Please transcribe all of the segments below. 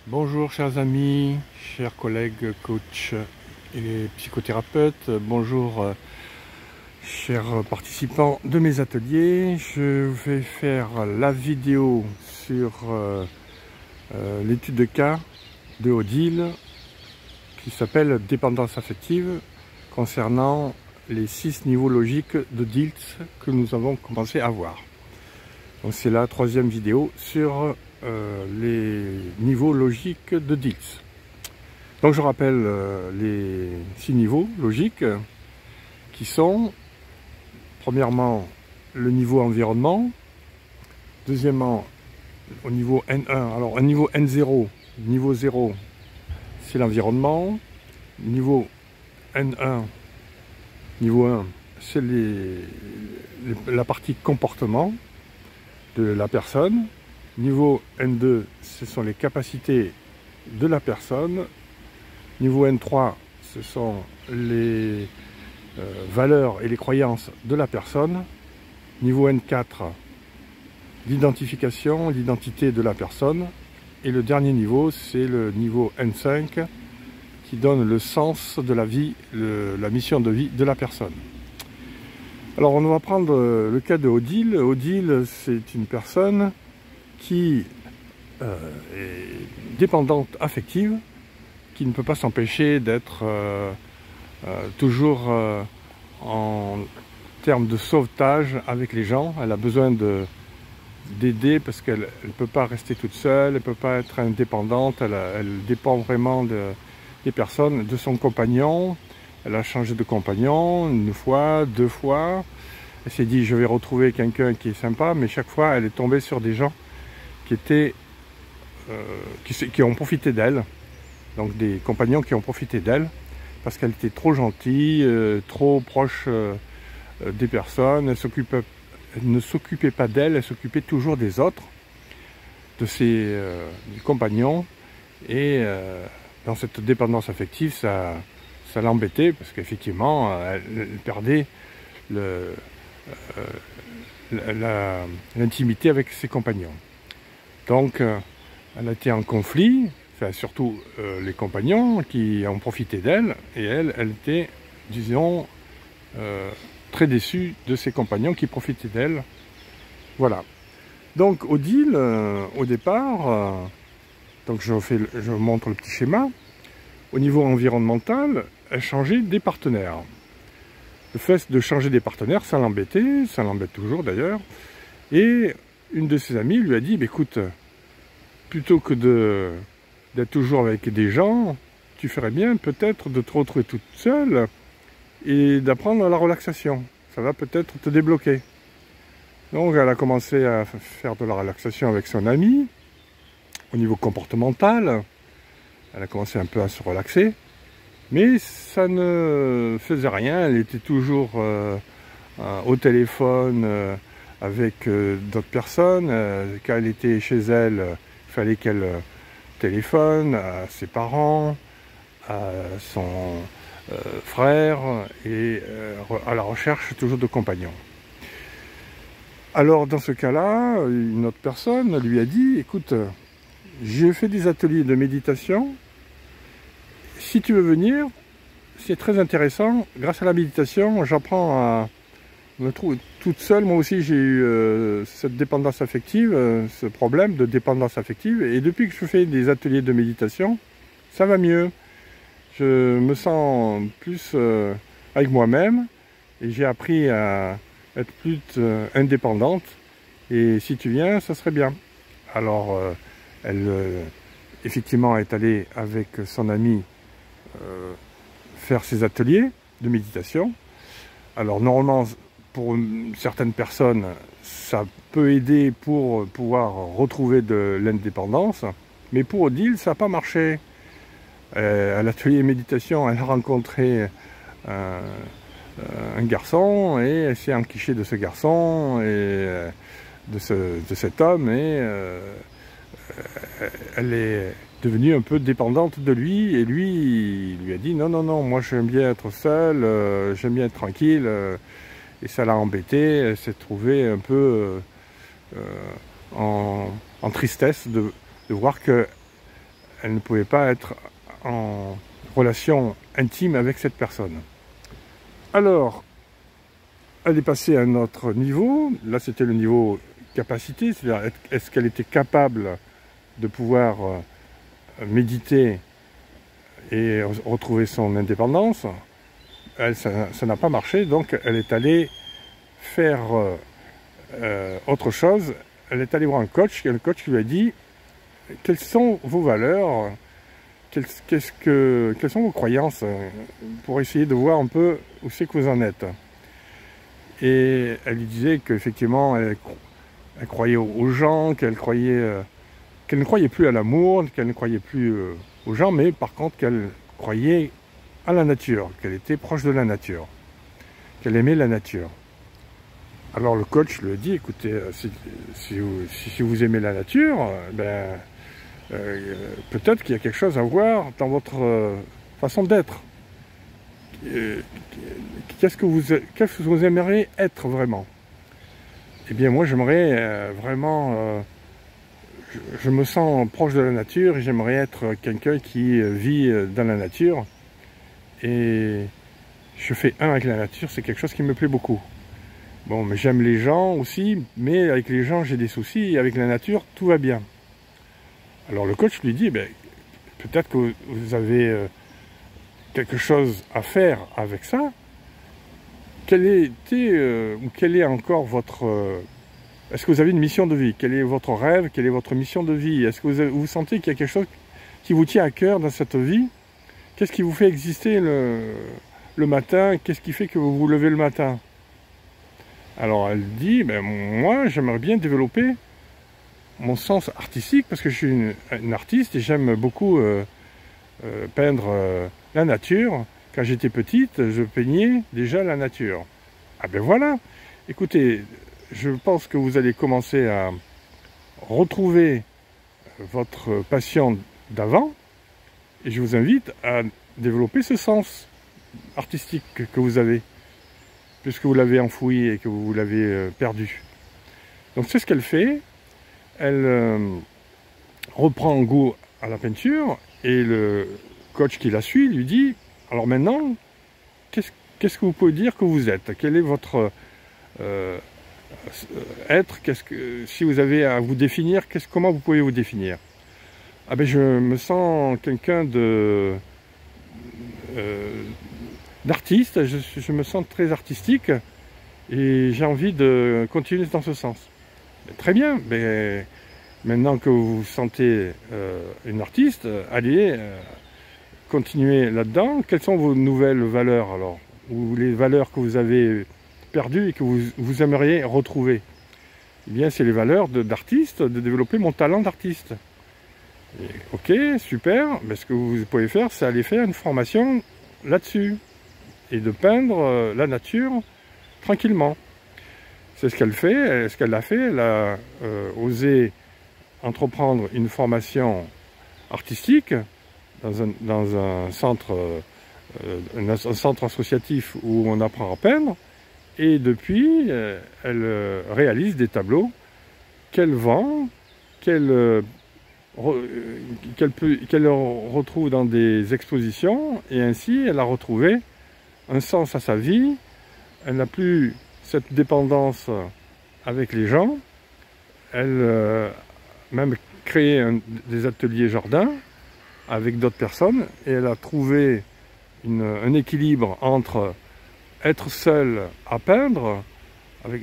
Bonjour chers amis, chers collègues coachs et psychothérapeutes, bonjour chers participants de mes ateliers. Je vais faire la vidéo sur l'étude de cas de Odile qui s'appelle dépendance affective concernant les 6 niveaux logiques de Dilts que nous avons commencé à voir. Donc c'est la 3e vidéo sur les niveaux logiques de Dilts. Donc je rappelle les 6 niveaux logiques qui sont premièrement le niveau environnement, deuxièmement au niveau N1, alors un niveau N0, niveau 0 c'est l'environnement, niveau N1, niveau 1 c'est la partie comportement de la personne. Niveau N2, ce sont les capacités de la personne. Niveau N3, ce sont les valeurs et les croyances de la personne. Niveau N4, l'identification, l'identité de la personne. Et le dernier niveau, c'est le niveau N5 qui donne le sens de la vie, la mission de vie de la personne. Alors on va prendre le cas de Odile. Odile, c'est une personne qui est dépendante affective, qui ne peut pas s'empêcher d'être toujours en termes de sauvetage avec les gens. Elle a besoin d'aider parce qu'elle ne peut pas rester toute seule, elle ne peut pas être indépendante, elle dépend vraiment des personnes, de son compagnon. Elle a changé de compagnon une fois, 2 fois. Elle s'est dit je vais retrouver quelqu'un qui est sympa, mais chaque fois elle est tombée sur des gens qui ont profité d'elle, donc des compagnons qui ont profité d'elle parce qu'elle était trop gentille, trop proche des personnes. Elle ne s'occupait pas d'elle, elle s'occupait toujours des autres, de ses compagnons, et dans cette dépendance affective, ça l'embêtait parce qu'effectivement elle perdait l'intimité avec ses compagnons. Donc elle a été en conflit, enfin surtout les compagnons qui ont profité d'elle, et elle était, disons, très déçue de ses compagnons qui profitaient d'elle. Voilà. Donc Odile, au départ, donc je montre le petit schéma, au niveau environnemental, elle changeait des partenaires. Le fait de changer des partenaires, ça l'embêtait, ça l'embête toujours d'ailleurs, et une de ses amies lui a dit, bah, écoute, plutôt que d'être toujours avec des gens, tu ferais bien peut-être de te retrouver toute seule et d'apprendre la relaxation. Ça va peut-être te débloquer. Donc elle a commencé à faire de la relaxation avec son ami. Au niveau comportemental, elle a commencé un peu à se relaxer. Mais ça ne faisait rien. Elle était toujours au téléphone avec d'autres personnes. Quand elle était chez elle, il fallait qu'elle téléphone à ses parents, à son frère, et à la recherche toujours de compagnons. Alors dans ce cas-là, une autre personne lui a dit, écoute, j'ai fait des ateliers de méditation, si tu veux venir, c'est très intéressant. Grâce à la méditation, j'apprends à me trouver toute seule. Moi aussi, j'ai eu cette dépendance affective, ce problème de dépendance affective. Et depuis que je fais des ateliers de méditation, ça va mieux. Je me sens plus avec moi-même et j'ai appris à être plus indépendante. Et si tu viens, ça serait bien. Alors, elle, effectivement, est allée avec son amie faire ses ateliers de méditation. Alors normalement, pour certaines personnes, ça peut aider pour pouvoir retrouver de l'indépendance, mais pour Odile, ça n'a pas marché. À l'atelier méditation, elle a rencontré un garçon, et elle s'est enquichée de ce garçon et de cet homme, et elle est devenue un peu dépendante de lui, et lui, il lui a dit non, non, non, moi j'aime bien être seul, j'aime bien être tranquille, et ça l'a embêtée. Elle s'est trouvée un peu en tristesse de voir que elle ne pouvait pas être en relation intime avec cette personne. Alors, elle est passée à un autre niveau. Là, c'était le niveau capacité, c'est-à-dire est-ce qu'elle était capable de pouvoir méditer et retrouver son indépendance. Elle, ça n'a pas marché, donc elle est allée faire autre chose. Elle est allée voir un coach, et le coach lui a dit quelles sont vos valeurs, quelles sont vos croyances, pour essayer de voir un peu où c'est que vous en êtes. Et elle lui disait qu'effectivement, elle croyait aux gens, qu'elle ne croyait plus à l'amour, qu'elle ne croyait plus aux gens, mais par contre qu'elle croyait à la nature, qu'elle était proche de la nature, qu'elle aimait la nature. Alors le coach lui a dit, écoutez, si vous aimez la nature, peut-être qu'il y a quelque chose à voir dans votre façon d'être. Qu'est-ce que vous aimeriez être vraiment? Eh bien moi j'aimerais vraiment, je me sens proche de la nature et j'aimerais être quelqu'un qui vit dans la nature. Et je fais un avec la nature, c'est quelque chose qui me plaît beaucoup. Bon, mais j'aime les gens aussi, mais avec les gens j'ai des soucis, et avec la nature tout va bien. Alors le coach lui dit, peut-être que vous avez quelque chose à faire avec ça. Quel est encore votre... est-ce que vous avez une mission de vie? Quel est votre rêve? Quelle est votre mission de vie? Est-ce que vous sentez qu'il y a quelque chose qui vous tient à cœur dans cette vie? Qu'est-ce qui vous fait exister le matin? Qu'est-ce qui fait que vous vous levez le matin? Alors elle dit, moi j'aimerais bien développer mon sens artistique parce que je suis une artiste et j'aime beaucoup peindre la nature. Quand j'étais petite, je peignais déjà la nature. Ah ben voilà, écoutez, je pense que vous allez commencer à retrouver votre passion d'avant et je vous invite à développer ce sens artistique que vous avez, puisque vous l'avez enfoui et que vous l'avez perdu. Donc c'est ce qu'elle fait, elle reprend goût à la peinture et le coach qui la suit lui dit, alors maintenant, qu'est-ce que vous pouvez dire que vous êtes? Quel est votre être? Si vous avez à vous définir, comment vous pouvez vous définir? Ah ben je me sens quelqu'un d'artiste, je me sens très artistique et j'ai envie de continuer dans ce sens. Très bien, mais maintenant que vous vous sentez une artiste, allez continuer là-dedans. Quelles sont vos nouvelles valeurs alors? Ou les valeurs que vous avez perdues et que vous aimeriez retrouver? Eh bien, c'est les valeurs d'artiste, de développer mon talent d'artiste. Ok, super, mais ce que vous pouvez faire, c'est aller faire une formation là-dessus et de peindre la nature tranquillement. C'est ce qu'elle fait, ce qu'elle a fait, elle a osé entreprendre une formation artistique dans un centre associatif où on apprend à peindre, et depuis, elle réalise des tableaux qu'elle vend, qu'elle retrouve dans des expositions, et ainsi elle a retrouvé un sens à sa vie. Elle n'a plus cette dépendance avec les gens. Elle a même créé des ateliers jardin avec d'autres personnes, et elle a trouvé un équilibre entre être seule à peindre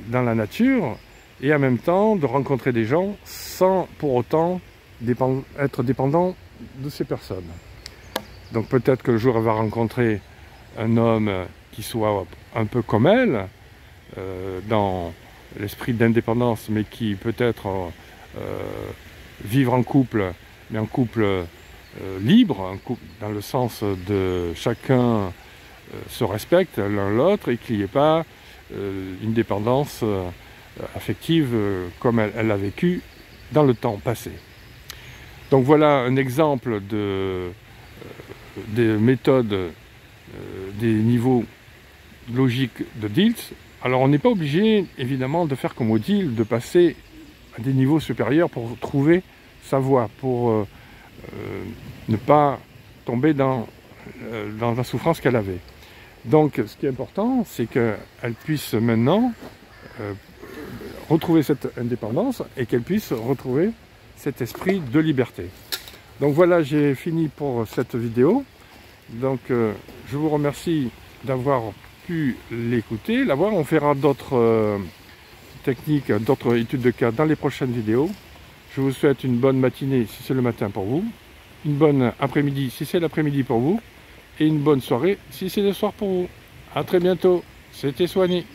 dans la nature et en même temps de rencontrer des gens sans pour autant être dépendant de ces personnes. Donc peut-être que le jour elle va rencontrer un homme qui soit un peu comme elle, dans l'esprit d'indépendance, mais qui peut-être vivre en couple, mais en couple libre, un couple dans le sens de chacun se respecte l'un l'autre et qu'il n'y ait pas une dépendance affective comme elle a vécu dans le temps passé. Donc voilà un exemple des méthodes, des niveaux logiques de Diels. Alors on n'est pas obligé évidemment de faire comme Odile, de passer à des niveaux supérieurs pour trouver sa voie, pour ne pas tomber dans la souffrance qu'elle avait. Donc ce qui est important, c'est qu'elle puisse maintenant retrouver cette indépendance et qu'elle puisse retrouver cet esprit de liberté. Donc voilà, j'ai fini pour cette vidéo. Donc je vous remercie d'avoir pu l'écouter, la voir. On fera d'autres techniques, d'autres études de cas dans les prochaines vidéos. Je vous souhaite une bonne matinée si c'est le matin pour vous, une bonne après-midi si c'est l'après-midi pour vous, et une bonne soirée si c'est le soir pour vous. A très bientôt, c'était Soigny.